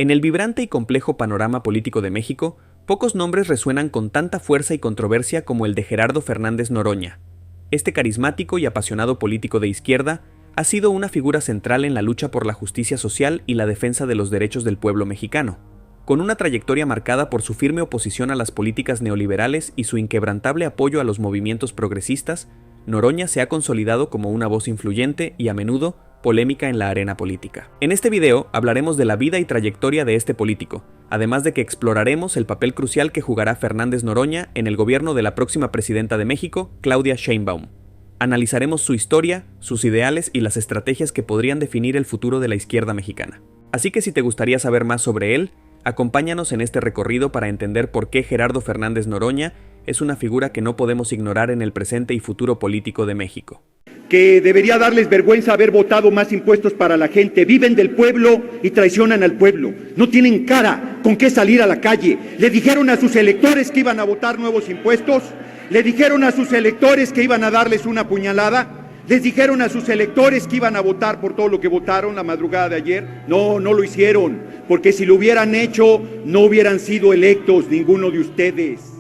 En el vibrante y complejo panorama político de México, pocos nombres resuenan con tanta fuerza y controversia como el de Gerardo Fernández Noroña. Este carismático y apasionado político de izquierda ha sido una figura central en la lucha por la justicia social y la defensa de los derechos del pueblo mexicano. Con una trayectoria marcada por su firme oposición a las políticas neoliberales y su inquebrantable apoyo a los movimientos progresistas, Noroña se ha consolidado como una voz influyente y a menudo polémica en la arena política. En este video hablaremos de la vida y trayectoria de este político, además de que exploraremos el papel crucial que jugará Fernández Noroña en el gobierno de la próxima presidenta de México, Claudia Sheinbaum. Analizaremos su historia, sus ideales y las estrategias que podrían definir el futuro de la izquierda mexicana. Así que si te gustaría saber más sobre él, acompáñanos en este recorrido para entender por qué Gerardo Fernández Noroña es una figura que no podemos ignorar en el presente y futuro político de México. Que debería darles vergüenza haber votado más impuestos para la gente. Viven del pueblo y traicionan al pueblo. No tienen cara con qué salir a la calle. Le dijeron a sus electores que iban a votar nuevos impuestos. Le dijeron a sus electores que iban a darles una puñalada. Les dijeron a sus electores que iban a votar por todo lo que votaron la madrugada de ayer. No, no lo hicieron. Porque si lo hubieran hecho, no hubieran sido electos ninguno de ustedes.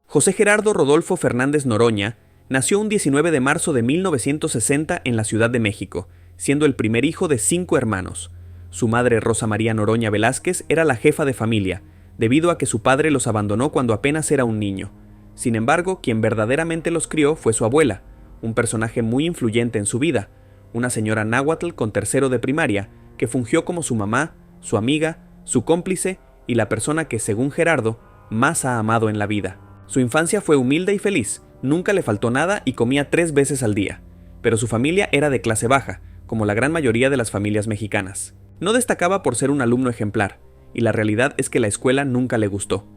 José Gerardo Rodolfo Fernández Noroña nació un 19 de marzo de 1960 en la Ciudad de México, siendo el primer hijo de 5 hermanos. Su madre, Rosa María Noroña Velázquez, era la jefa de familia, debido a que su padre los abandonó cuando apenas era un niño. Sin embargo, quien verdaderamente los crió fue su abuela, un personaje muy influyente en su vida, una señora náhuatl con tercero de primaria, que fungió como su mamá, su amiga, su cómplice y la persona que, según Gerardo, más ha amado en la vida. Su infancia fue humilde y feliz, nunca le faltó nada y comía 3 veces al día, pero su familia era de clase baja, como la gran mayoría de las familias mexicanas. No destacaba por ser un alumno ejemplar, y la realidad es que la escuela nunca le gustó.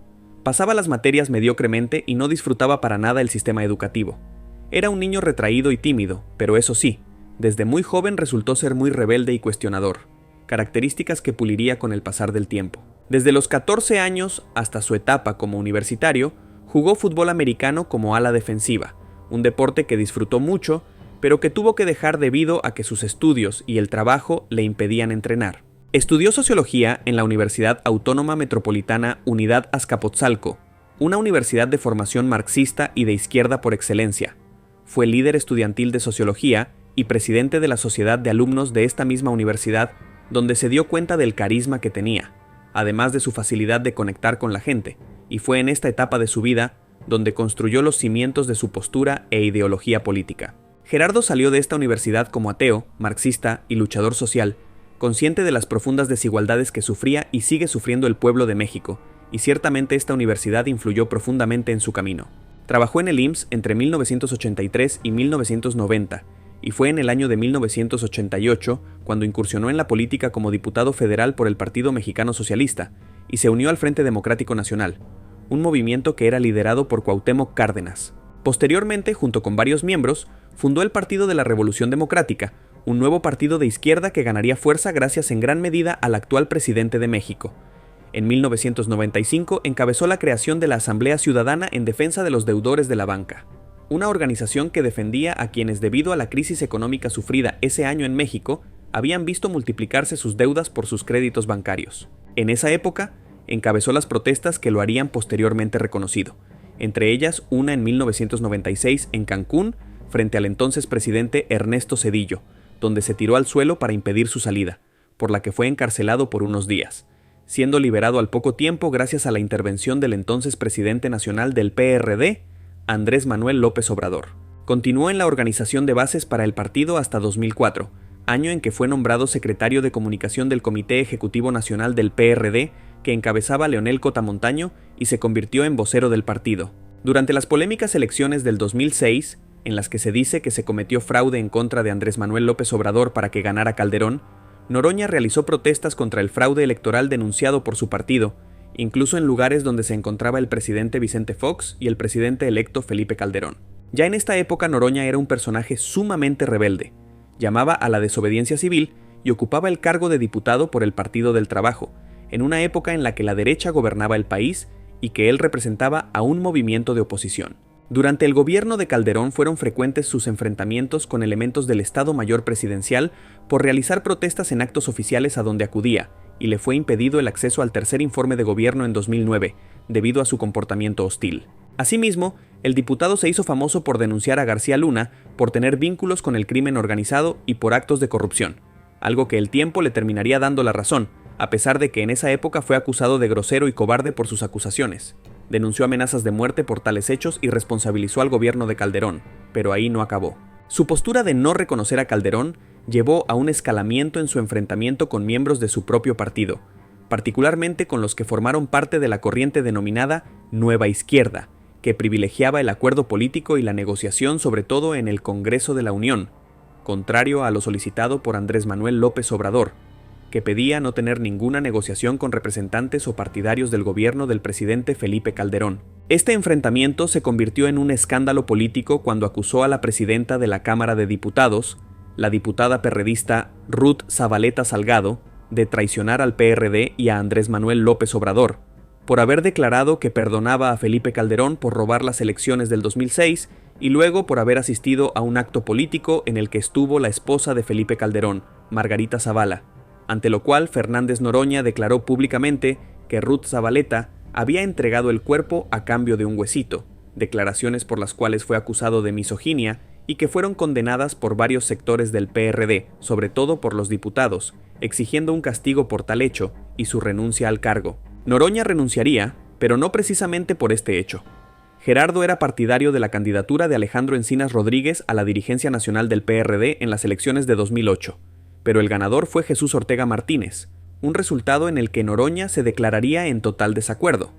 Pasaba las materias mediocremente y no disfrutaba para nada el sistema educativo. Era un niño retraído y tímido, pero eso sí, desde muy joven resultó ser muy rebelde y cuestionador, características que puliría con el pasar del tiempo. Desde los 14 años hasta su etapa como universitario, jugó fútbol americano como ala defensiva, un deporte que disfrutó mucho, pero que tuvo que dejar debido a que sus estudios y el trabajo le impedían entrenar. Estudió sociología en la Universidad Autónoma Metropolitana Unidad Azcapotzalco, una universidad de formación marxista y de izquierda por excelencia. Fue líder estudiantil de sociología y presidente de la sociedad de alumnos de esta misma universidad, donde se dio cuenta del carisma que tenía, además de su facilidad de conectar con la gente, y fue en esta etapa de su vida donde construyó los cimientos de su postura e ideología política. Gerardo salió de esta universidad como ateo, marxista y luchador social, consciente de las profundas desigualdades que sufría y sigue sufriendo el pueblo de México, y ciertamente esta universidad influyó profundamente en su camino. Trabajó en el IMSS entre 1983 y 1990, y fue en el año de 1988 cuando incursionó en la política como diputado federal por el Partido Mexicano Socialista, y se unió al Frente Democrático Nacional, un movimiento que era liderado por Cuauhtémoc Cárdenas. Posteriormente, junto con varios miembros, fundó el Partido de la Revolución Democrática, un nuevo partido de izquierda que ganaría fuerza gracias en gran medida al actual presidente de México. En 1995 encabezó la creación de la Asamblea Ciudadana en Defensa de los Deudores de la Banca, una organización que defendía a quienes, debido a la crisis económica sufrida ese año en México, habían visto multiplicarse sus deudas por sus créditos bancarios. En esa época, encabezó las protestas que lo harían posteriormente reconocido, entre ellas una en 1996 en Cancún, frente al entonces presidente Ernesto Zedillo, donde se tiró al suelo para impedir su salida, por la que fue encarcelado por unos días, siendo liberado al poco tiempo gracias a la intervención del entonces presidente nacional del PRD, Andrés Manuel López Obrador. Continuó en la organización de bases para el partido hasta 2004, año en que fue nombrado secretario de comunicación del Comité Ejecutivo Nacional del PRD, que encabezaba Leonel Cota Montaño, y se convirtió en vocero del partido. Durante las polémicas elecciones del 2006, en las que se dice que se cometió fraude en contra de Andrés Manuel López Obrador para que ganara Calderón, Noroña realizó protestas contra el fraude electoral denunciado por su partido, incluso en lugares donde se encontraba el presidente Vicente Fox y el presidente electo Felipe Calderón. Ya en esta época Noroña era un personaje sumamente rebelde, llamaba a la desobediencia civil y ocupaba el cargo de diputado por el Partido del Trabajo, en una época en la que la derecha gobernaba el país y que él representaba a un movimiento de oposición. Durante el gobierno de Calderón fueron frecuentes sus enfrentamientos con elementos del Estado Mayor Presidencial por realizar protestas en actos oficiales a donde acudía, y le fue impedido el acceso al tercer informe de gobierno en 2009, debido a su comportamiento hostil. Asimismo, el diputado se hizo famoso por denunciar a García Luna por tener vínculos con el crimen organizado y por actos de corrupción, algo que el tiempo le terminaría dando la razón, a pesar de que en esa época fue acusado de grosero y cobarde por sus acusaciones. Denunció amenazas de muerte por tales hechos y responsabilizó al gobierno de Calderón, pero ahí no acabó. Su postura de no reconocer a Calderón llevó a un escalamiento en su enfrentamiento con miembros de su propio partido, particularmente con los que formaron parte de la corriente denominada Nueva Izquierda, que privilegiaba el acuerdo político y la negociación sobre todo en el Congreso de la Unión, contrario a lo solicitado por Andrés Manuel López Obrador, que pedía no tener ninguna negociación con representantes o partidarios del gobierno del presidente Felipe Calderón. Este enfrentamiento se convirtió en un escándalo político cuando acusó a la presidenta de la Cámara de Diputados, la diputada perredista Ruth Zabaleta Salgado, de traicionar al PRD y a Andrés Manuel López Obrador, por haber declarado que perdonaba a Felipe Calderón por robar las elecciones del 2006 y luego por haber asistido a un acto político en el que estuvo la esposa de Felipe Calderón, Margarita Zavala, ante lo cual Fernández Noroña declaró públicamente que Ruth Zabaleta había entregado el cuerpo a cambio de un huesito, declaraciones por las cuales fue acusado de misoginia y que fueron condenadas por varios sectores del PRD, sobre todo por los diputados, exigiendo un castigo por tal hecho y su renuncia al cargo. Noroña renunciaría, pero no precisamente por este hecho. Gerardo era partidario de la candidatura de Alejandro Encinas Rodríguez a la dirigencia nacional del PRD en las elecciones de 2008, pero el ganador fue Jesús Ortega Martínez, un resultado en el que Noroña se declararía en total desacuerdo,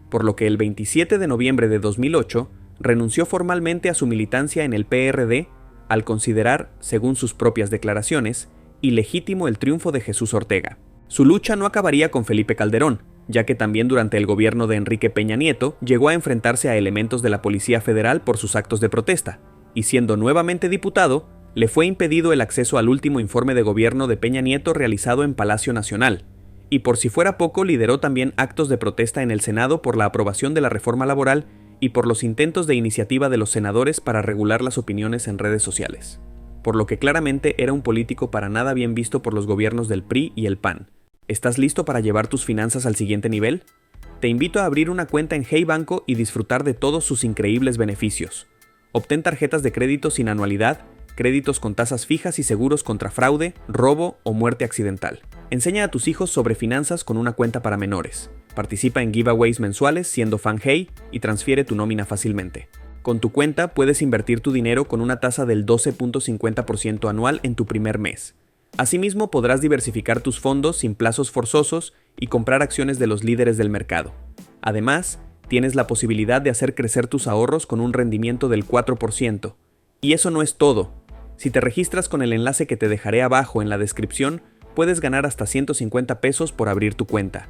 por lo que el 27 de noviembre de 2008 renunció formalmente a su militancia en el PRD al considerar, según sus propias declaraciones, ilegítimo el triunfo de Jesús Ortega. Su lucha no acabaría con Felipe Calderón, ya que también durante el gobierno de Enrique Peña Nieto llegó a enfrentarse a elementos de la Policía Federal por sus actos de protesta, y siendo nuevamente diputado, le fue impedido el acceso al último informe de gobierno de Peña Nieto realizado en Palacio Nacional, y por si fuera poco lideró también actos de protesta en el Senado por la aprobación de la reforma laboral y por los intentos de iniciativa de los senadores para regular las opiniones en redes sociales, por lo que claramente era un político para nada bien visto por los gobiernos del PRI y el PAN. ¿Estás listo para llevar tus finanzas al siguiente nivel? Te invito a abrir una cuenta en Hey Banco y disfrutar de todos sus increíbles beneficios. Obtén tarjetas de crédito sin anualidad, créditos con tasas fijas y seguros contra fraude, robo o muerte accidental. Enseña a tus hijos sobre finanzas con una cuenta para menores. Participa en giveaways mensuales siendo fan Hey y transfiere tu nómina fácilmente. Con tu cuenta puedes invertir tu dinero con una tasa del 12.50% anual en tu primer mes. Asimismo, podrás diversificar tus fondos sin plazos forzosos y comprar acciones de los líderes del mercado. Además, tienes la posibilidad de hacer crecer tus ahorros con un rendimiento del 4%. Y eso no es todo. Si te registras con el enlace que te dejaré abajo en la descripción, puedes ganar hasta 150 pesos por abrir tu cuenta.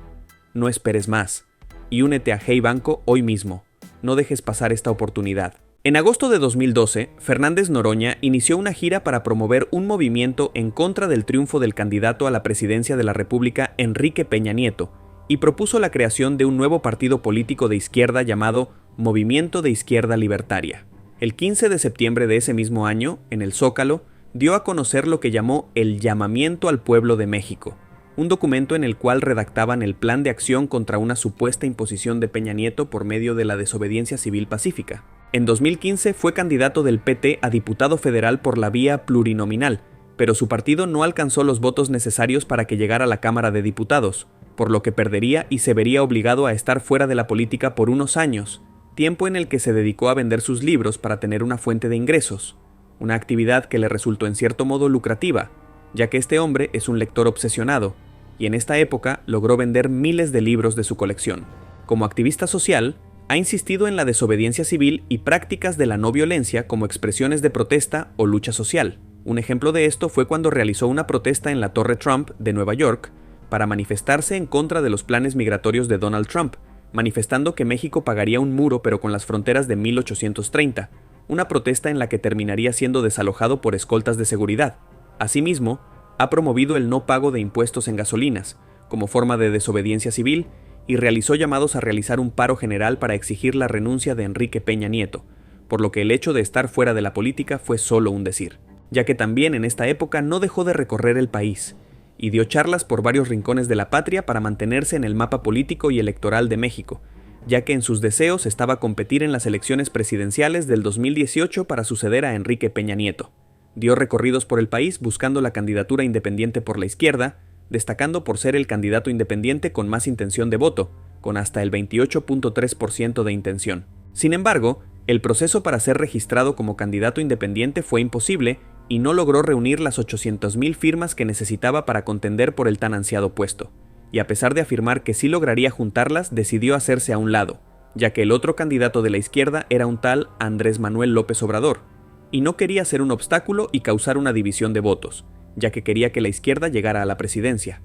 No esperes más y únete a Hey Banco hoy mismo. No dejes pasar esta oportunidad. En agosto de 2012, Fernández Noroña inició una gira para promover un movimiento en contra del triunfo del candidato a la presidencia de la República, Enrique Peña Nieto, y propuso la creación de un nuevo partido político de izquierda llamado Movimiento de Izquierda Libertaria. El 15 de septiembre de ese mismo año, en el Zócalo, dio a conocer lo que llamó el Llamamiento al Pueblo de México, un documento en el cual redactaban el plan de acción contra una supuesta imposición de Peña Nieto por medio de la desobediencia civil pacífica. En 2015 fue candidato del PT a diputado federal por la vía plurinominal, pero su partido no alcanzó los votos necesarios para que llegara a la Cámara de Diputados, por lo que perdería y se vería obligado a estar fuera de la política por unos años, tiempo en el que se dedicó a vender sus libros para tener una fuente de ingresos, una actividad que le resultó en cierto modo lucrativa, ya que este hombre es un lector obsesionado, y en esta época logró vender miles de libros de su colección. Como activista social, ha insistido en la desobediencia civil y prácticas de la no violencia como expresiones de protesta o lucha social. Un ejemplo de esto fue cuando realizó una protesta en la Torre Trump de Nueva York para manifestarse en contra de los planes migratorios de Donald Trump, manifestando que México pagaría un muro pero con las fronteras de 1830, una protesta en la que terminaría siendo desalojado por escoltas de seguridad. Asimismo, ha promovido el no pago de impuestos en gasolinas, como forma de desobediencia civil, y realizó llamados a realizar un paro general para exigir la renuncia de Enrique Peña Nieto, por lo que el hecho de estar fuera de la política fue solo un decir, ya que también en esta época no dejó de recorrer el país, y dio charlas por varios rincones de la patria para mantenerse en el mapa político y electoral de México, ya que en sus deseos estaba competir en las elecciones presidenciales del 2018 para suceder a Enrique Peña Nieto. Dio recorridos por el país buscando la candidatura independiente por la izquierda, destacando por ser el candidato independiente con más intención de voto, con hasta el 28.3% de intención. Sin embargo, el proceso para ser registrado como candidato independiente fue imposible y no logró reunir las 800,000 firmas que necesitaba para contender por el tan ansiado puesto. Y a pesar de afirmar que sí lograría juntarlas, decidió hacerse a un lado, ya que el otro candidato de la izquierda era un tal Andrés Manuel López Obrador, y no quería ser un obstáculo y causar una división de votos, ya que quería que la izquierda llegara a la presidencia.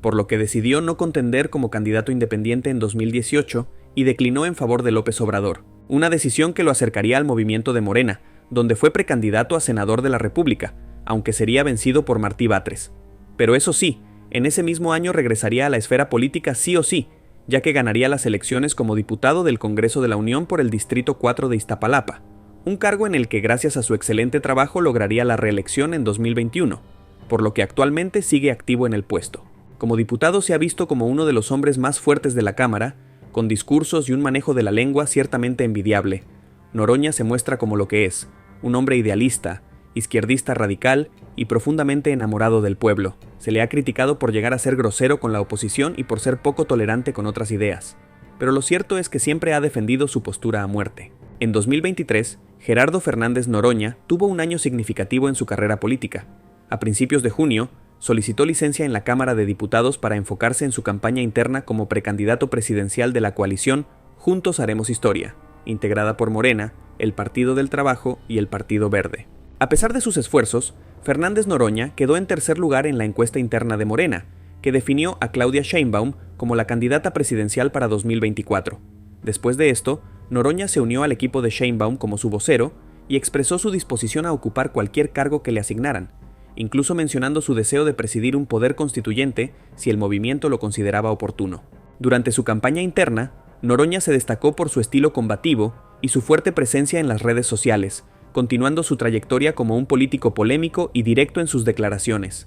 Por lo que decidió no contender como candidato independiente en 2018 y declinó en favor de López Obrador, una decisión que lo acercaría al movimiento de Morena, donde fue precandidato a senador de la República, aunque sería vencido por Martí Batres. Pero eso sí, en ese mismo año regresaría a la esfera política sí o sí, ya que ganaría las elecciones como diputado del Congreso de la Unión por el Distrito 4 de Iztapalapa, un cargo en el que gracias a su excelente trabajo lograría la reelección en 2021, por lo que actualmente sigue activo en el puesto. Como diputado se ha visto como uno de los hombres más fuertes de la Cámara, con discursos y un manejo de la lengua ciertamente envidiable. Noroña se muestra como lo que es, un hombre idealista, izquierdista radical y profundamente enamorado del pueblo. Se le ha criticado por llegar a ser grosero con la oposición y por ser poco tolerante con otras ideas, pero lo cierto es que siempre ha defendido su postura a muerte. En 2023, Gerardo Fernández Noroña tuvo un año significativo en su carrera política. A principios de junio, solicitó licencia en la Cámara de Diputados para enfocarse en su campaña interna como precandidato presidencial de la coalición Juntos Haremos Historia, integrada por Morena, el Partido del Trabajo y el Partido Verde. A pesar de sus esfuerzos, Fernández Noroña quedó en tercer lugar en la encuesta interna de Morena, que definió a Claudia Sheinbaum como la candidata presidencial para 2024. Después de esto, Noroña se unió al equipo de Sheinbaum como su vocero y expresó su disposición a ocupar cualquier cargo que le asignaran, incluso mencionando su deseo de presidir un poder constituyente si el movimiento lo consideraba oportuno. Durante su campaña interna, Noroña se destacó por su estilo combativo y su fuerte presencia en las redes sociales, continuando su trayectoria como un político polémico y directo en sus declaraciones.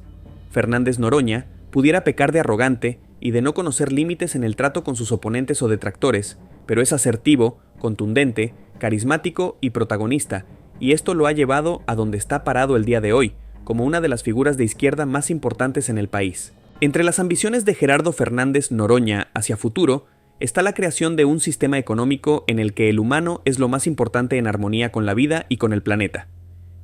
Fernández Noroña pudiera pecar de arrogante y de no conocer límites en el trato con sus oponentes o detractores, pero es asertivo, contundente, carismático y protagonista, y esto lo ha llevado a donde está parado el día de hoy, como una de las figuras de izquierda más importantes en el país. Entre las ambiciones de Gerardo Fernández Noroña hacia futuro, está la creación de un sistema económico en el que el humano es lo más importante en armonía con la vida y con el planeta.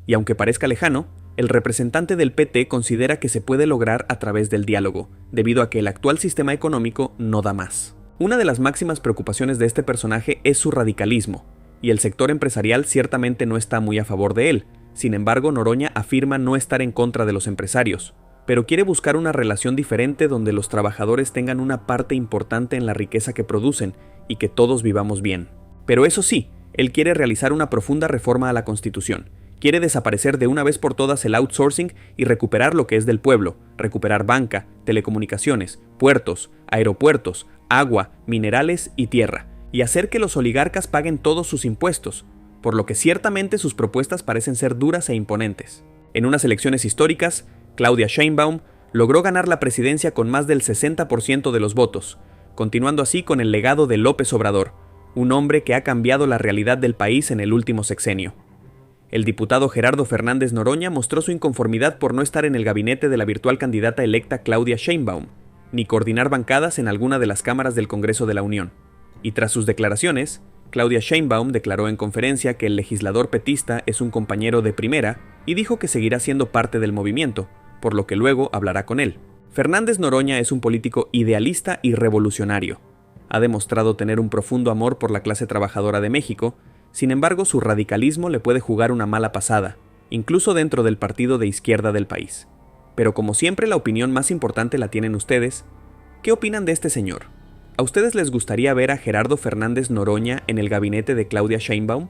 Y aunque parezca lejano, el representante del PT considera que se puede lograr a través del diálogo, debido a que el actual sistema económico no da más. Una de las máximas preocupaciones de este personaje es su radicalismo, y el sector empresarial ciertamente no está muy a favor de él. Sin embargo, Noroña afirma no estar en contra de los empresarios, pero quiere buscar una relación diferente donde los trabajadores tengan una parte importante en la riqueza que producen y que todos vivamos bien. Pero eso sí, él quiere realizar una profunda reforma a la Constitución. Quiere desaparecer de una vez por todas el outsourcing y recuperar lo que es del pueblo, recuperar banca, telecomunicaciones, puertos, aeropuertos, agua, minerales y tierra, y hacer que los oligarcas paguen todos sus impuestos, por lo que ciertamente sus propuestas parecen ser duras e imponentes. En unas elecciones históricas, Claudia Sheinbaum logró ganar la presidencia con más del 60% de los votos, continuando así con el legado de López Obrador, un hombre que ha cambiado la realidad del país en el último sexenio. El diputado Gerardo Fernández Noroña mostró su inconformidad por no estar en el gabinete de la virtual candidata electa Claudia Sheinbaum, ni coordinar bancadas en alguna de las cámaras del Congreso de la Unión. Y tras sus declaraciones, Claudia Sheinbaum declaró en conferencia que el legislador petista es un compañero de primera y dijo que seguirá siendo parte del movimiento, por lo que luego hablará con él. Fernández Noroña es un político idealista y revolucionario. Ha demostrado tener un profundo amor por la clase trabajadora de México, sin embargo su radicalismo le puede jugar una mala pasada, incluso dentro del partido de izquierda del país. Pero como siempre la opinión más importante la tienen ustedes. ¿Qué opinan de este señor? ¿A ustedes les gustaría ver a Gerardo Fernández Noroña en el gabinete de Claudia Sheinbaum?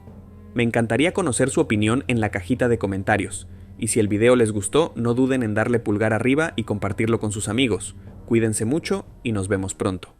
Me encantaría conocer su opinión en la cajita de comentarios. Y si el video les gustó, no duden en darle pulgar arriba y compartirlo con sus amigos. Cuídense mucho y nos vemos pronto.